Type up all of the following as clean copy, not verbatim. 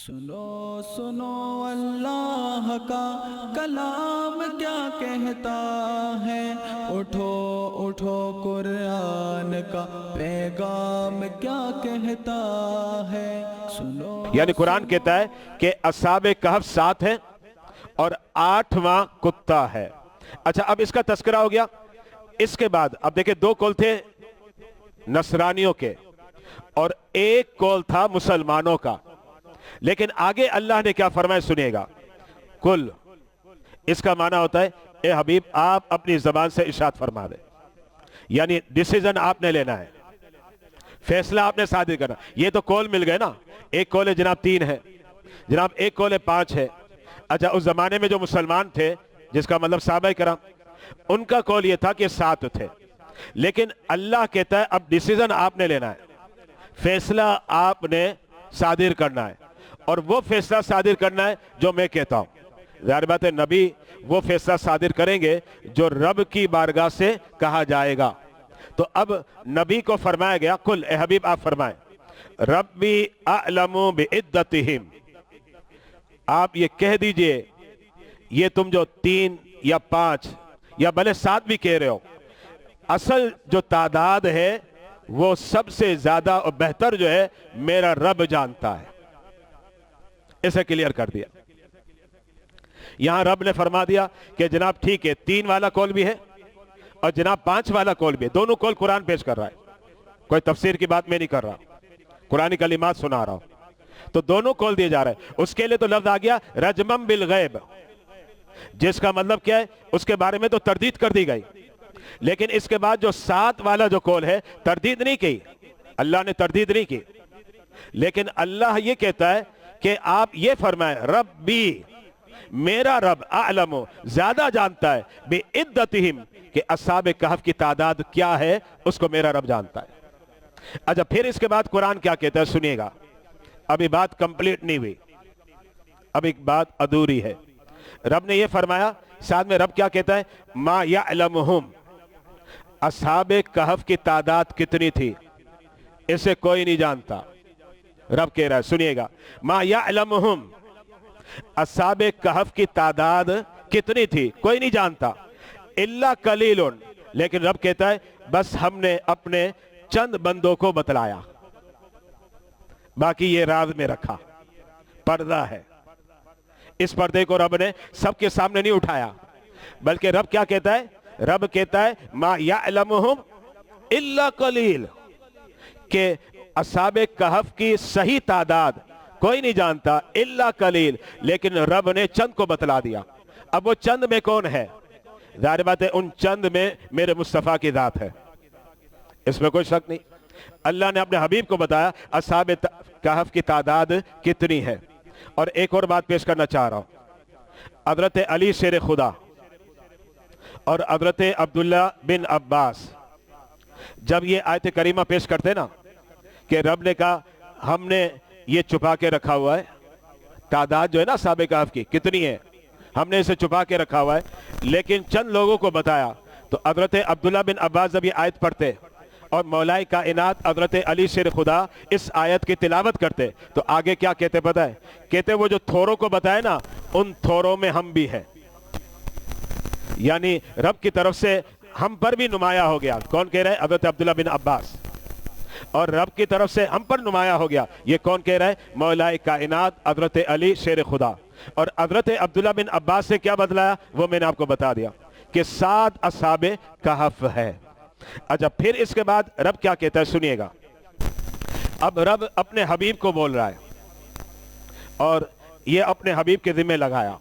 سنو سنو اللہ کا کلام کیا کہتا ہے، اٹھو اٹھو قرآن کا پیغام کیا کہتا ہے۔ سنو یعنی قرآن کہتا ہے کہ اصحاب کہف 7 ہیں اور 8واں کتا ہے۔ اچھا، اب اس کا تذکرہ ہو گیا۔ اس کے بعد اب دیکھیں 2 قول تھے نصرانیوں کے اور 1 قول تھا مسلمانوں کا، لیکن آگے اللہ نے کیا فرمایا سنیے گا۔ کل اس کا معنی ہوتا ہے اے حبیب آپ اپنی زبان سے ارشاد فرما دیں، یعنی ڈیسیژن آپ نے لینا ہے، فیصلہ آپ نے صادر کرنا۔ یہ تو قول مل گئے نا، 1 قول ہے جناب 3 ہے، جناب 1 قول ہے 5 ہے۔ اچھا، اس زمانے میں جو مسلمان تھے، جس کا مطلب صحابہ کرام، ان کا قول یہ تھا کہ 7 تھے، لیکن اللہ کہتا ہے اب ڈیسیژن آپ نے لینا ہے، فیصلہ آپ نے صادر کرنا ہے، اور وہ فیصلہ صادر کرنا ہے جو میں کہتا ہوں۔ ظاہر بات ہے نبی وہ فیصلہ صادر کریں گے جو رب کی بارگاہ سے کہا جائے گا۔ تو اب نبی کو فرمایا گیا کل اے حبیب آپ فرمائیں ربی اعلم بعدتہم، آپ یہ کہہ دیجئے، یہ تم جو 3 یا 5 یا بھلے 7 بھی کہہ رہے ہو، اصل جو تعداد ہے وہ سب سے زیادہ اور بہتر جو ہے میرا رب جانتا ہے۔ اسے کلیئر کر دیا۔ یہاں رب نے فرما دیا کہ جناب ٹھیک ہے 3 والا قول بھی ہے اور جناب 5 والا قول بھی ہے، دونوں قول قرآن پیش کر رہا ہے، کوئی تفسیر کی بات میں نہیں کر رہا، قرآنی کلمات سنا رہا ہوں۔ تو دونوں قول دیے جا رہے ہیں۔ اس کے لئے تو لفظ آ گیا رجمم بالغیب، جس کا مطلب کیا ہے، اس کے بارے میں تو تردید کر دی گئی، لیکن اس کے بعد جو 7 والا جو قول ہے تردید نہیں کی، اللہ نے تردید نہیں کی، لیکن اللہ یہ کہتا ہے کہ آپ یہ فرمائیں ربی میرا رب اعلم زیادہ جانتا ہے بعدتہم کہ اصحاب کہف کی تعداد کیا ہے، اس کو میرا رب جانتا ہے۔ اچھا، پھر اس کے بعد قرآن کیا کہتا ہے سنیے گا، ابھی بات کمپلیٹ نہیں ہوئی، اب ایک بات ادھوری ہے۔ رب نے یہ فرمایا، ساتھ میں رب کیا کہتا ہے ما یعلمہم، اصحاب کہف کی تعداد کتنی تھی اسے کوئی نہیں جانتا۔ رب کہہ رہا ہے سنیے گا، ما یعلمہم، اصحاب کہف کی تعداد کتنی تھی کوئی نہیں جانتا، الا قلیل، لیکن رب کہتا ہے بس ہم نے اپنے چند بندوں کو بتلایا، باقی یہ راز میں رکھا، پردہ ہے۔ اس پردے کو رب نے سب کے سامنے نہیں اٹھایا، بلکہ رب کیا کہتا ہے، رب کہتا ہے ما یعلمہم الا قلیل، کہ اصحاب کہف کی صحیح تعداد کوئی نہیں جانتا الا قلیل، لیکن رب نے چند کو بتلا دیا۔ اب وہ چند میں کون ہے؟ ظاہر بات ہے ان چند میں میرے مصطفیٰ کی ذات ہے، اس میں کوئی شک نہیں۔ اللہ نے اپنے حبیب کو بتایا اصحاب کہف کی تعداد کتنی ہے۔ اور ایک اور بات پیش کرنا چاہ رہا ہوں، حضرت علی شیر خدا اور حضرت عبداللہ بن عباس جب یہ آیت کریمہ پیش کرتے نا کہ رب نے کہا ہم نے یہ چھپا کے رکھا ہوا ہے، تعداد جو ہے نا اصحاب کہف کی کتنی ہے، ہم نے اسے چھپا کے رکھا ہوا ہے، لیکن چند لوگوں کو بتایا، تو حضرت عبداللہ بن عباس جب یہ آیت پڑھتے اور مولا کائنات حضرت علی شیر خدا اس آیت کی تلاوت کرتے تو آگے کیا کہتے پتہ ہے؟ کہتے وہ جو تھوروں کو بتائے نا ان تھوروں میں ہم بھی ہیں، یعنی رب کی طرف سے ہم پر بھی نمایاں ہو گیا۔ کون کہہ رہے؟ حضرت عبداللہ بن عباس۔ اور رب کی طرف سے ہم پر نمایاں ہو گیا، یہ کون کہہ رہا ہے؟ مولا کائنات حضرت علی شیر خدا۔ اور حضرت عبداللہ بن عباس سے کیا بدلایا وہ میں نے آپ کو بتا دیا کہ 7 اصحاب کہف ہے۔ اچھا، پھر اس کے بعد رب کیا کہتا ہے سنیے گا۔ اب رب اپنے حبیب کو بول رہا ہے اور یہ اپنے حبیب کے ذمہ لگایا،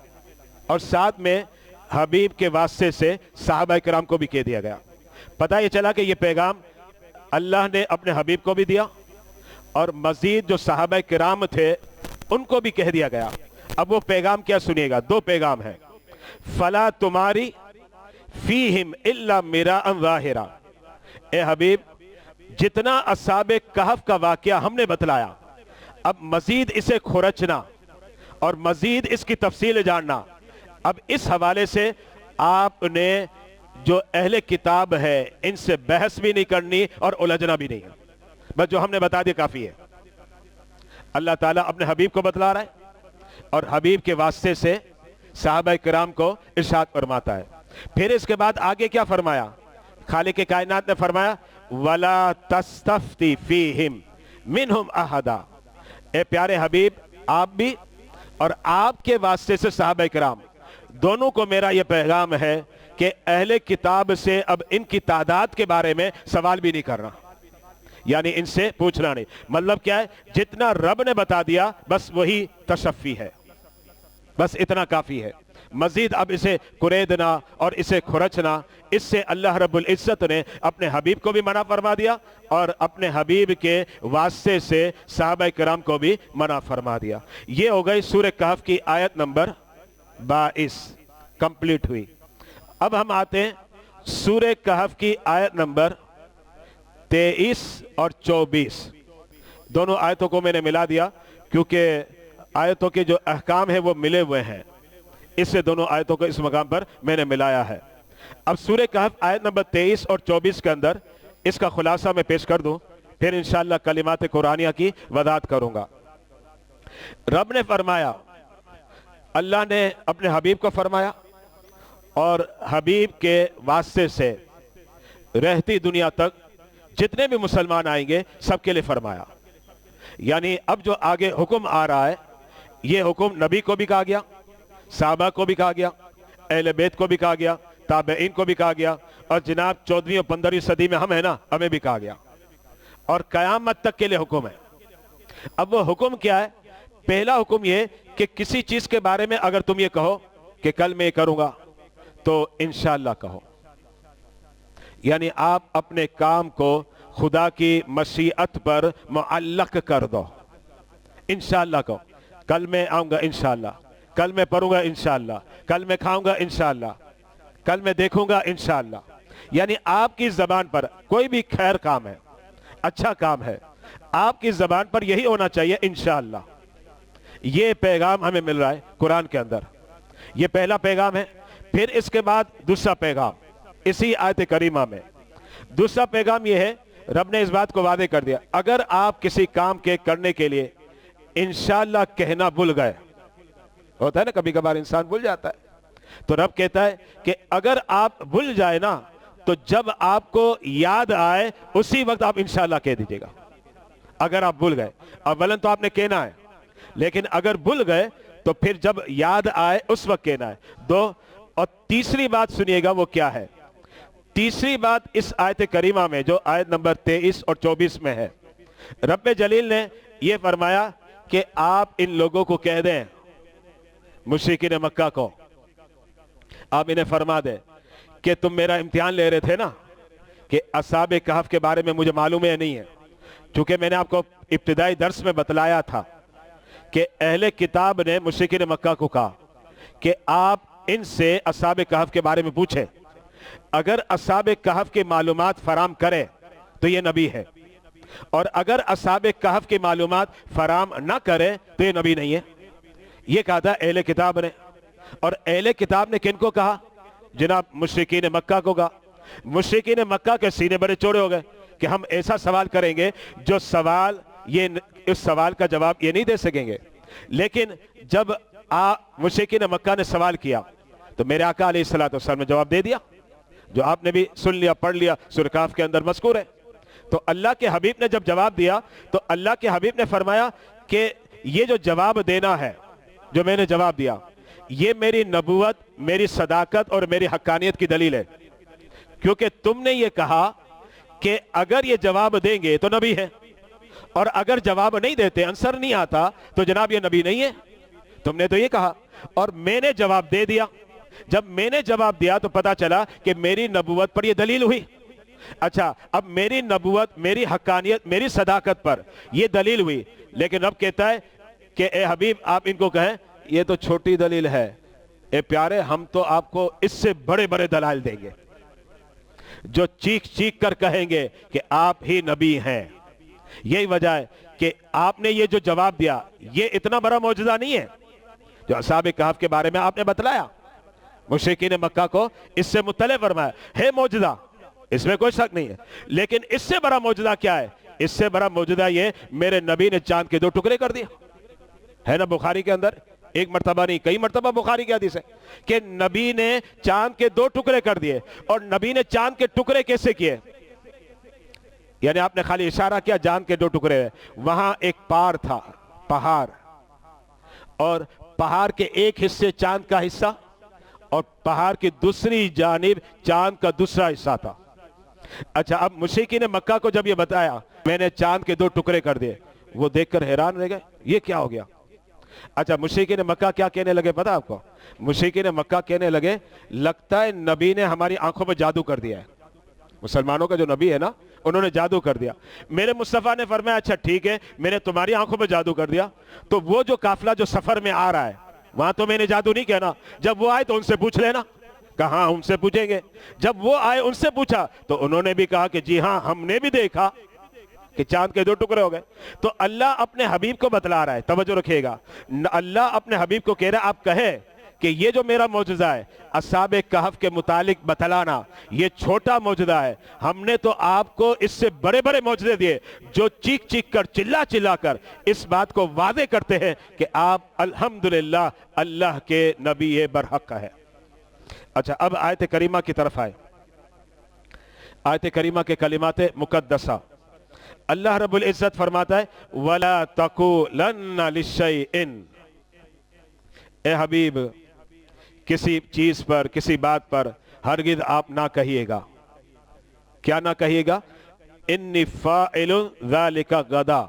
اور ساتھ میں حبیب کے واسطے سے صحابہ کرام کو بھی کہہ دیا گیا۔ پتہ یہ چلا کہ یہ پیغام اللہ نے اپنے حبیب کو بھی دیا اور مزید جو صحابہ کرام تھے ان کو بھی کہہ دیا گیا۔ اب وہ پیغام کیا سنیے گا، 2 پیغام ہیں۔ فلا تماری فیہم الا مراء ظاہرا، اے حبیب جتنا اصحاب کہف کا واقعہ ہم نے بتلایا، اب مزید اسے کھرچنا اور مزید اس کی تفصیل جاننا، اب اس حوالے سے آپ نے جو اہل کتاب ہے ان سے بحث بھی نہیں کرنی اور الجھنا بھی نہیں ہے، بس جو ہم نے بتا دیا کافی ہے۔ اللہ تعالیٰ اپنے حبیب کو بتلا رہا ہے اور حبیب کے واسطے سے صحابہ کرام کو ارشاد فرماتا ہے. پھر اس کے بعد آگے کیا فرمایا؟ خالق کائنات نے فرمایا وَلَا تَسْتَفْتِ فِيهِمْ مِنْهُمْ أَحَدًا. اے پیارے حبیب آپ بھی اور آپ کے واسطے سے صحابہ کرام دونوں کو میرا یہ پیغام ہے کہ اہل کتاب سے اب ان کی تعداد کے بارے میں سوال بھی نہیں کرنا، یعنی ان سے پوچھنا نہیں. مطلب کیا ہے؟ جتنا رب نے بتا دیا بس وہی تشفی ہے، بس اتنا کافی ہے. مزید اب اسے کریدنا اور اسے کھرچنا، اس سے اللہ رب العزت نے اپنے حبیب کو بھی منع فرما دیا اور اپنے حبیب کے واسطے سے صحابہ کرام کو بھی منع فرما دیا. یہ ہو گئی سورہ کہف کی آیت نمبر 22 کمپلیٹ ہوئی. اب ہم آتے ہیں سورہ کہف کی آیت نمبر 23 اور 24. دونوں آیتوں کو میں نے ملا دیا کیونکہ آیتوں کے جو احکام ہیں وہ ملے ہوئے ہیں، اس سے دونوں آیتوں کو اس مقام پر میں نے ملایا ہے. اب سورہ کہف آیت نمبر 23 اور 24 کے اندر اس کا خلاصہ میں پیش کر دوں، پھر انشاءاللہ کلمات قرآنیہ کی وضاحت کروں گا. رب نے فرمایا، اللہ نے اپنے حبیب کو فرمایا اور حبیب کے واسطے سے رہتی دنیا تک جتنے بھی مسلمان آئیں گے سب کے لیے فرمایا. یعنی اب جو آگے حکم آ رہا ہے یہ حکم نبی کو بھی کہا گیا، صحابہ کو بھی کہا گیا، اہل بیت کو بھی کہا گیا، تابعین کو بھی کہا گیا، اور جناب 14ویں اور 15ویں صدی میں ہم ہیں نا، ہمیں بھی کہا گیا، اور قیامت تک کے لیے حکم ہے. اب وہ حکم کیا ہے؟ پہلا حکم یہ کہ کسی چیز کے بارے میں اگر تم یہ کہو کہ کل میں یہ کروں گا تو انشاءاللہ کہو. یعنی آپ اپنے کام کو خدا کی مشیعت پر معلق کر دو. انشاءاللہ کہو، کل میں آؤں گا انشاءاللہ، کل میں پڑھوں گا انشاءاللہ، کل میں کھاؤں گا انشاءاللہ، کل میں دیکھوں گا انشاءاللہ. یعنی آپ کی زبان پر کوئی بھی خیر کام ہے، اچھا کام ہے، آپ کی زبان پر یہی ہونا چاہیے انشاءاللہ. یہ پیغام ہمیں مل رہا ہے قرآن کے اندر، یہ پہلا پیغام ہے. پھر اس کے بعد دوسرا پیغام اسی آیت کریمہ میں. دوسرا پیغام یہ ہے، رب نے اس بات کو واضح کر دیا، اگر آپ کسی کام کے کرنے کے لیے انشاءاللہ کہنا بھول گئے، ہوتا ہے نا کبھی کبھار انسان بھول جاتا ہے، تو رب کہتا ہے کہ اگر آپ بھول جائے نا تو جب آپ کو یاد آئے اسی وقت آپ انشاءاللہ کہہ دیجئے گا. اگر آپ بھول گئے، اولاً تو آپ نے کہنا ہے، لیکن اگر بھول گئے تو پھر جب یاد آئے اس وقت کہنا ہے. دو، اور تیسری بات سنیے گا وہ کیا ہے. تیسری بات اس آیت کریمہ میں جو آیت نمبر 23 اور 24 میں ہے، رب جلیل نے یہ فرمایا کہ آپ ان لوگوں کو کہہ دیں، مشرکین مکہ کو آپ انہیں فرما دیں کہ تم میرا امتحان لے رہے تھے نا کہ اصحاب کہف کے بارے میں مجھے معلوم ہے نہیں ہے، چونکہ میں نے آپ کو ابتدائی درس میں بتلایا تھا کہ اہل کتاب نے مشرکین مکہ کو کہا کہ آپ ان سے اصحاب کہف کے بارے میں پوچھیں، اگر اصحاب کہف کی معلومات فراہم کرے تو یہ نبی ہے، اور اگر اصحاب کہف کی معلومات فراہم نہ کرے تو یہ نبی نہیں ہے. یہ کہا تھا اہل کتاب نے. اور اہل کتاب نے کن کو کہا؟ جناب مشرکین مکہ کو کہا. مشرکین مکہ کے سینے بڑے چوڑے ہو گئے کہ ہم ایسا سوال کریں گے جو سوال اس سوال کا جواب یہ نہیں دے سکیں گے. لیکن جب مشرکین مکہ نے سوال کیا تو میرے آقا علیہ السلام نے جواب دے دیا، جو آپ نے بھی سن لیا، پڑھ لیا، سورہ کہف کے اندر مذکور ہے. تو اللہ کے حبیب نے جب جواب دیا تو اللہ کے حبیب نے فرمایا کہ یہ جو جواب دینا ہے، جو میں نے جواب دیا، یہ میری نبوت، میری صداقت اور میری حقانیت کی دلیل ہے. کیونکہ تم نے یہ کہا کہ اگر یہ جواب دیں گے تو نبی ہے، اور اگر جواب نہیں دیتے، آنسر نہیں آتا، تو جناب یہ نبی نہیں ہے. تم نے تو یہ کہا اور میں نے جواب دے دیا. جب میں نے جواب دیا تو پتا چلا کہ میری نبوت پر یہ دلیل ہوئی. اچھا، اب میری نبوت، میری حقانیت، میری صداقت پر یہ دلیل ہوئی، لیکن رب کہتا ہے کہ اے حبیب آپ ان کو کہیں یہ تو چھوٹی دلیل ہے. اے پیارے، ہم تو آپ کو اس سے بڑے بڑے دلائل دیں گے جو چیخ چیخ کر کہیں گے کہ آپ ہی نبی ہیں. یہی وجہ ہے کہ آپ نے یہ جو جواب دیا یہ اتنا بڑا معجزہ نہیں ہے جو اصحاب کہف کے بارے میں آپ نے بتلایا. مشرکین مکہ کو اس سے مطلع فرمایا ہے معجزہ، اس میں کوئی شک نہیں ہے. لیکن اس سے بڑا معجزہ کیا ہے؟ اس سے بڑا موجودہ یہ میرے نبی نے چاند کے 2 ٹکڑے کر دیا ہے نا بخاری کے اندر، ایک مرتبہ نہیں کئی مرتبہ بخاری کی حدیث ہے کہ نبی نے چاند کے 2 ٹکڑے کر دیے. اور نبی نے چاند کے ٹکڑے کیسے کیے؟ یعنی آپ نے خالی اشارہ کیا چاند کے 2 ٹکڑے. وہاں ایک پہاڑ تھا، پہاڑ، اور پہاڑ کے ایک حصے چاند کا حصہ اور پہاڑ کی دوسری جانب چاند کا دوسرا حصہ تھا. اچھا اب مشرکین مکہ کو جب یہ بتایا میں نے چاند کے 2 ٹکڑے کر دیے، وہ دیکھ کر حیران رہ گئے یہ کیا ہو گیا. اچھا مشرکین مکہ کیا کہنے لگے پتا آپ کو؟ مشرکین مکہ کہنے لگے لگتا ہے نبی نے ہماری آنکھوں میں جادو کر دیا ہے. مسلمانوں کا جو نبی ہے نا انہوں نے جادو کر دیا. میرے مصطفیٰ نے فرمایا اچھا ٹھیک ہے میں نے تمہاری آنکھوں میں جادو کر دیا تو وہ جو قافلہ جو سفر میں آ رہا ہے وہاں تو میں نے جادو نہیں کہنا، جب وہ آئے تو ان سے پوچھ لینا. کہاں ان سے پوچھیں گے؟ جب وہ آئے ان سے پوچھا تو انہوں نے بھی کہا کہ جی ہاں ہم نے بھی دیکھا کہ چاند کے 2 ٹکڑے ہو گئے. تو اللہ اپنے حبیب کو بتلا رہا ہے، توجہ رکھیے گا، اللہ اپنے حبیب کو کہہ رہا ہے آپ کہے کہ یہ جو میرا معجزہ ہے اصحاب کہف کے متعلق بتلانا یہ چھوٹا معجزہ ہے، ہم نے تو آپ کو اس سے بڑے بڑے معجزے دیے جو چیخ چیخ کر چلا چلا کر اس بات کو واضح کرتے ہیں کہ آپ الحمدللہ اللہ کے نبی برحق ہے. اچھا اب آیت کریمہ کی طرف آئے. آیت کریمہ کے کلمات مقدسہ اللہ رب العزت فرماتا ہے وَلَا تَقُولَنَّ لِشَيْءٍ، اے حبیب کسی چیز پر کسی بات پر ہرگز آپ نہ کہیے گا. کیا نہ کہیے گا؟ اِنِّي فَاعِلٌ ذَلِكَ غَدًا،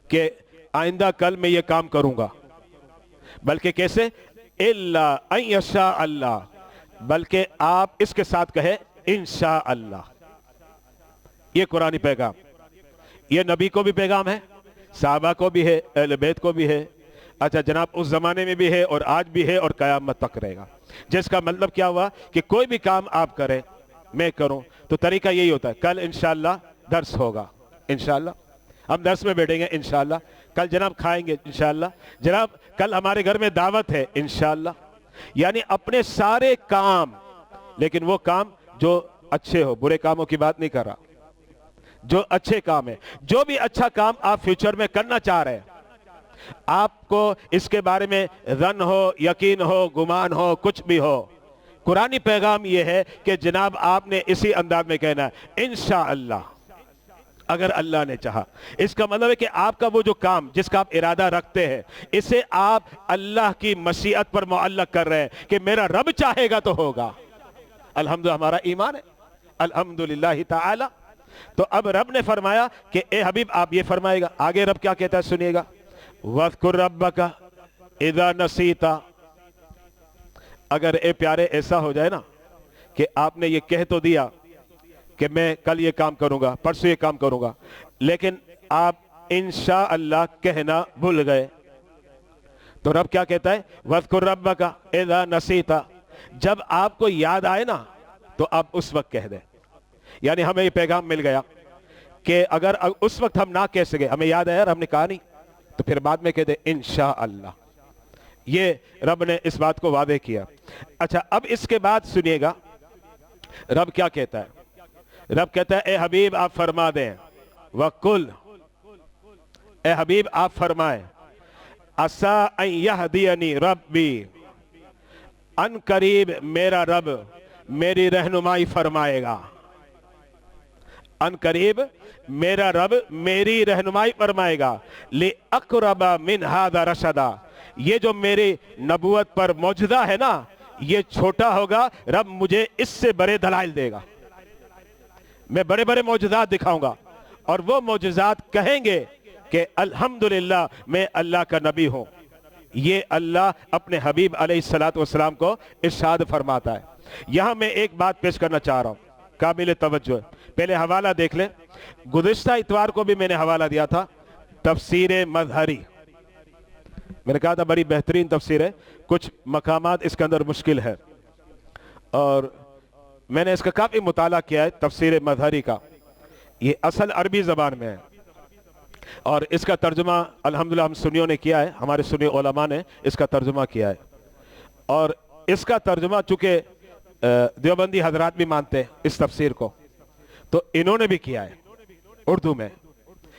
کہ آئندہ کل میں یہ کام کروں گا. بلکہ کیسے؟ إِلَّا أَن يَشَاءَ اللَّهُ، بلکہ آپ اس کے ساتھ کہے انشاءاللہ. یہ قرآنی پیغام، یہ نبی کو بھی پیغام ہے، صحابہ کو بھی ہے، اہل بیت کو بھی ہے. اچھا جناب اس زمانے میں بھی ہے اور آج بھی ہے اور قیامت تک رہے گا. جس کا مطلب کیا ہوا کہ کوئی بھی کام آپ کریں میں کروں تو طریقہ یہی ہوتا ہے کل انشاءاللہ درس ہوگا، انشاءاللہ ہم درس میں بیٹھیں گے، انشاءاللہ کل جناب کھائیں گے، انشاءاللہ جناب کل ہمارے گھر میں دعوت ہے، انشاءاللہ. یعنی اپنے سارے کام، لیکن وہ کام جو اچھے ہو، برے کاموں کی بات نہیں کر رہا، جو اچھے کام ہے، جو بھی اچھا کام آپ فیوچر میں کرنا چاہ رہے ہیں آپ کو اس کے بارے میں ظن ہو، یقین ہو، گمان ہو، کچھ بھی ہو، قرآنی پیغام یہ ہے کہ جناب آپ نے اسی انداز میں کہنا ہے انشاءاللہ اگر اللہ نے چاہا. اس کا مطلب ہے کہ آپ کا وہ جو کام جس کا آپ ارادہ رکھتے ہیں اسے آپ اللہ کی مشیت پر معلق کر رہے ہیں کہ میرا رب چاہے گا تو ہوگا. الحمدللہ ہمارا ایمان ہے الحمدللہ تعالی. تو اب رب نے فرمایا کہ اے حبیب آپ یہ فرمائے گا. آگے رب کیا کہتا ہے سنیے گا وَاذْكُرْ رَبَّكَ إِذَا نَسِيتَ. اگر اے پیارے ایسا ہو جائے نا کہ آپ نے یہ کہہ تو دیا کہ میں کل یہ کام کروں گا، پرسوں یہ کام کروں گا، لیکن آپ انشاءاللہ کہنا بھول گئے تو رب کیا کہتا ہے وَاذْكُرْ رَبَّكَ إِذَا نَسِيتَ. جب آپ کو یاد آئے نا تو آپ اس وقت کہہ دیں. یعنی ہمیں یہ پیغام مل گیا کہ اگر اس وقت ہم نہ کہہ سکے، ہمیں یاد آیا اور ہم نے کہا نہیں تو پھر بعد میں کہہ دیں انشاءاللہ. یہ رب نے اس بات کو واضح کیا. اچھا اب اس کے بعد سنیے گا رب کیا کہتا ہے. رب کہتا ہے اے حبیب آپ فرما دیں وَقُلْ، اے حبیب آپ فرمائیں عَسَىٰ أَن يَهْدِيَنِي رَبِّي، ان قریب میرا رب میری رہنمائی فرمائے گا. ان قریب میرا رب میری رہنمائی فرمائے گا. لِأَقْرَبَ مِنْ هَذَا رَشَدًا، یہ جو میری نبوت پر معجزہ ہے نا یہ چھوٹا ہوگا، رب مجھے اس سے بڑے دلائل دے گا. میں بڑے بڑے معجزات دکھاؤں گا اور وہ معجزات کہیں گے کہ الحمدللہ میں اللہ کا نبی ہوں. یہ اللہ اپنے حبیب علیہ السلام کو ارشاد فرماتا ہے. یہاں میں ایک بات پیش کرنا چاہ رہا ہوں قابل توجہ. پہلے حوالہ دیکھ لیں. گزشتہ اتوار کو بھی میں نے حوالہ دیا تھا تفسیر مظہری. میں نے کہا تھا بڑی بہترین تفسیر ہے، کچھ مقامات اس کے اندر مشکل ہے اور میں نے اس کا کافی مطالعہ کیا ہے. تفسیر مظہری کا یہ اصل عربی زبان میں ہے اور اس کا ترجمہ الحمدللہ ہم سنیوں نے کیا ہے، ہمارے سنی علماء نے اس کا ترجمہ کیا ہے. اور اس کا ترجمہ چونکہ دیوبندی حضرات بھی مانتے ہیں اس تفسیر کو تو انہوں نے بھی کیا ہے اردو میں.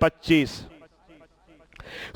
25।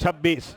26।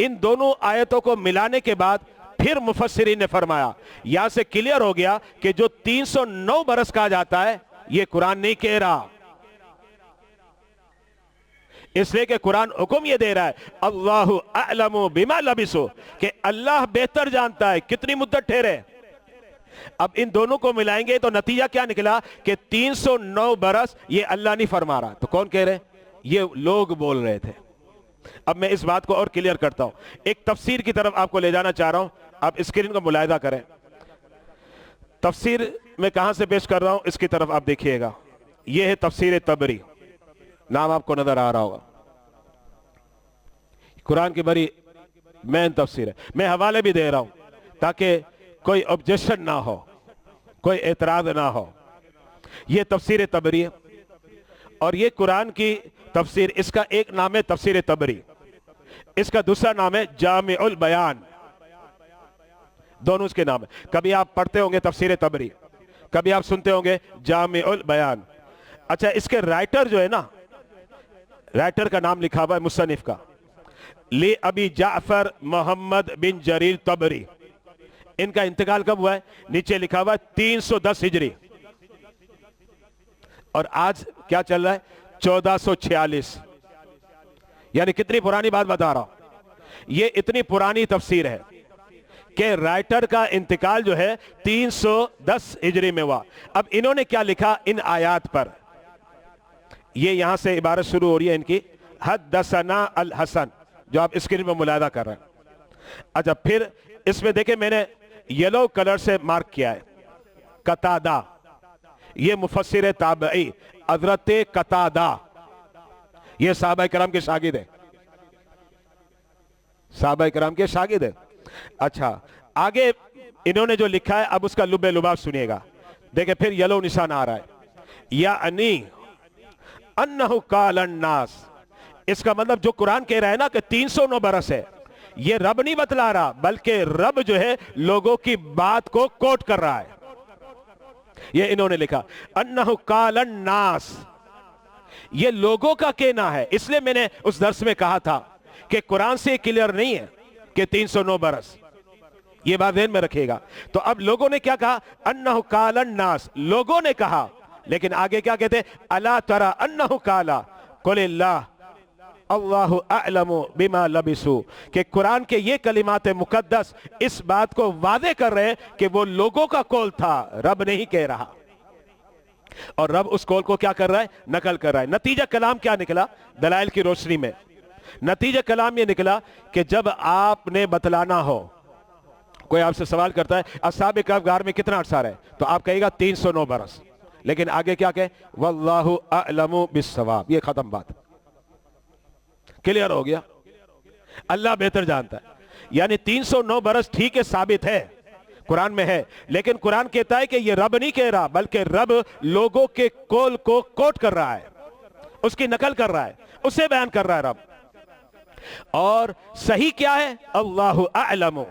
ان دونوں آیتوں کو ملانے کے بعد پھر مفسرین نے فرمایا، یہاں سے کلیئر ہو گیا کہ جو 309 برس کہا جاتا ہے یہ قرآن نہیں کہہ رہا، اس لیے کہ قرآن حکم یہ دے رہا ہے اللہ اعلم بما لبثوا، کہ اللہ بہتر جانتا ہے کتنی مدت ٹھہرے۔ اب ان دونوں کو ملائیں گے تو نتیجہ کیا نکلا کہ 309 برس یہ اللہ نہیں فرما رہا، تو کون کہہ رہے؟ یہ لوگ بول رہے تھے۔ اب میں اس بات کو اور کلیئر کرتا ہوں، ایک تفسیر کی طرف آپ کو لے جانا چاہ رہا ہوں، آپ اسکرین کا ملاحظہ کریں۔ تفسیر میں کہاں سے پیش کر رہا ہوں اس کی طرف آپ دیکھیے گا، یہ ہے تفسیر طبری، نام آپ کو نظر آ رہا ہوگا، قرآن کی بڑی مین تفسیر ہے۔ میں حوالے بھی دے رہا ہوں تاکہ کوئی آبجیکشن نہ ہو، کوئی اعتراض نہ ہو۔ یہ تفسیر طبری ہے اور یہ قرآن کی تفسیر، اس کا ایک نام ہے تفسیر طبری، اس کا دوسرا نام ہے جامع البیان، دونوں اس کے نام ہیں۔ کبھی آپ پڑھتے ہوں گے تفسیر طبری، کبھی آپ سنتے ہوں گے جامع البیان۔ اچھا، اس کے رائٹر جو ہے نا، رائٹر کا نام لکھا ہوا ہے مصنف کا، لی ابی جعفر محمد بن جریر طبری، ان کا انتقال کب ہوا ہے؟ نیچے لکھا ہوا ہے 310 ہجری، اور آج کیا چل رہا ہے؟ 1446، یعنی کتنی پرانی بات بتا رہا ہوں۔ یہ اتنی پرانی تفسیر ہے کہ رائٹر کا انتقال جو ہے 310 ہجری میں ہوا۔ اب انہوں نے کیا لکھا ان آیات پر؟ یہ یہاں سے عبارت شروع ہو رہی ہے ان کی، حدثنا الحسن، جو آپ اسکرین میں ملاحظہ کر رہے ہیں۔ اچھا، پھر اس میں دیکھیں میں نے یلو کلر سے مارک کیا ہے، قتادہ، یہ مفسر تابعی حضرت قتادہ، یہ صحابہ کرام کے شاگرد ہیں، صحابہ کرام کے شاگرد ہیں۔ اچھا، آگے انہوں نے جو لکھا ہے اب اس کا لب لباب سنیے گا، دیکھیں پھر یلو نشان آ رہا ہے، یعنی انہو قال الناس، اس کا مطلب جو قرآن کہہ رہا ہے نا کہ 309 برس ہے، یہ رب نہیں بتلا رہا، بلکہ رب جو ہے لوگوں کی بات کو کوٹ کر رہا ہے۔ یہ انہوں نے لکھا انہو قال الناس، یہ لوگوں کا کہنا ہے۔ اس لیے میں نے اس درس میں کہا تھا کہ قرآن سے کلیئر نہیں ہے کہ 309 برس، یہ بات ذہن میں رکھے گا۔ تو اب لوگوں نے کیا کہا؟ انہو قال الناس، لوگوں نے کہا، لیکن آگے کیا کہتے ہیں؟ الا ترى انہو قال قل اللہ اللہ اعلم بما لبثوا، کہ قرآن کے یہ کلمات مقدس اس بات کو واضح کر رہے ہیں کہ وہ لوگوں کا قول تھا، رب نہیں کہہ رہا، اور رب اس قول کو کیا کر رہا ہے؟ نقل کر رہا ہے۔ نتیجہ کلام کیا نکلا دلائل کی روشنی میں؟ نتیجہ کلام یہ نکلا کہ جب آپ نے بتلانا ہو، کوئی آپ سے سوال کرتا ہے اصحاب کہف غار میں کتنا عرصہ رہے، تو آپ کہے گا 309 برس، لیکن آگے کیا کہے؟ واللہ اعلم بالصواب، یہ ختم بات، کلیئر ہو گیا، اللہ بہتر جانتا ہے۔ یعنی 309 برس ٹھیک ہے، ثابت ہے، قرآن میں ہے، لیکن قرآن کہتا ہے کہ یہ رب نہیں کہہ رہا، بلکہ رب لوگوں کے قول کو کوٹ کر رہا ہے، اس کی نقل کر رہا ہے، اسے بیان کر رہا ہے رب۔ اور صحیح کیا ہے؟ اللہ اعلم،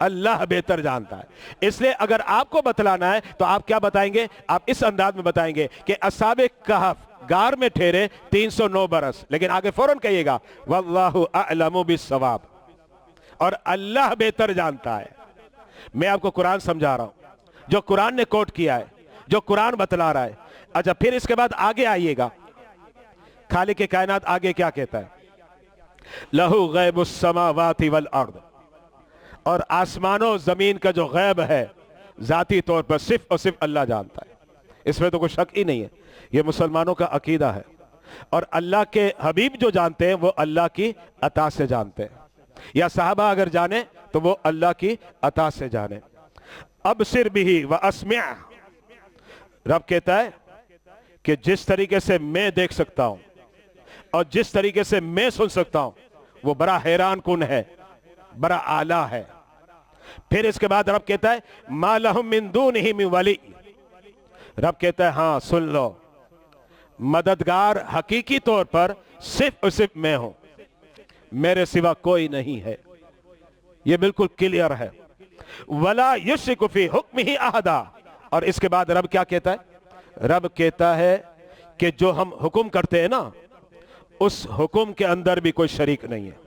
اللہ بہتر جانتا ہے۔ اس لیے اگر آپ کو بتلانا ہے تو آپ کیا بتائیں گے؟ آپ اس انداز میں بتائیں گے کہ اصحاب کہف غار میں ٹھہرے 309 برس، لیکن آگے فوراً کہیے گا واللہ اعلم بالصواب، اور اللہ بہتر جانتا ہے۔ میں آپ کو قرآن سمجھا رہا ہوں، جو قرآن نے کوٹ کیا ہے، جو قرآن بتلا رہا ہے۔ اچھا، پھر اس کے بعد آگے آئیے گا، خالق کائنات آگے کیا کہتا ہے؟ لہو غیب السماوات والارض، اور آسمان و زمین کا جو غیب ہے ذاتی طور پر صرف اور صرف اللہ جانتا ہے، اس میں تو کوئی شک ہی نہیں ہے، یہ مسلمانوں کا عقیدہ ہے۔ اور اللہ کے حبیب جو جانتے ہیں وہ اللہ کی عطا سے جانتے ہیں، یا صحابہ اگر جانے تو وہ اللہ کی عطا سے جانے۔ ابصر بہ واسمع، رب کہتا ہے کہ جس طریقے سے میں دیکھ سکتا ہوں اور جس طریقے سے میں سن سکتا ہوں وہ بڑا حیران کن ہے، بڑا اعلیٰ ہے۔ پھر اس کے بعد رب کہتا ہے ما لہم من دونہ من ولی، رب کہتا ہے ہاں سن لو، مددگار حقیقی طور پر صرف اور صرف میں ہوں، میرے سوا کوئی نہیں ہے، یہ بالکل کلیئر ہے۔ ولا یشرک فی حکمہ احدا، اور اس کے بعد رب کیا کہتا ہے؟ رب کہتا ہے کہ جو ہم حکم کرتے ہیں نا، اس حکم کے اندر بھی کوئی شریک نہیں ہے۔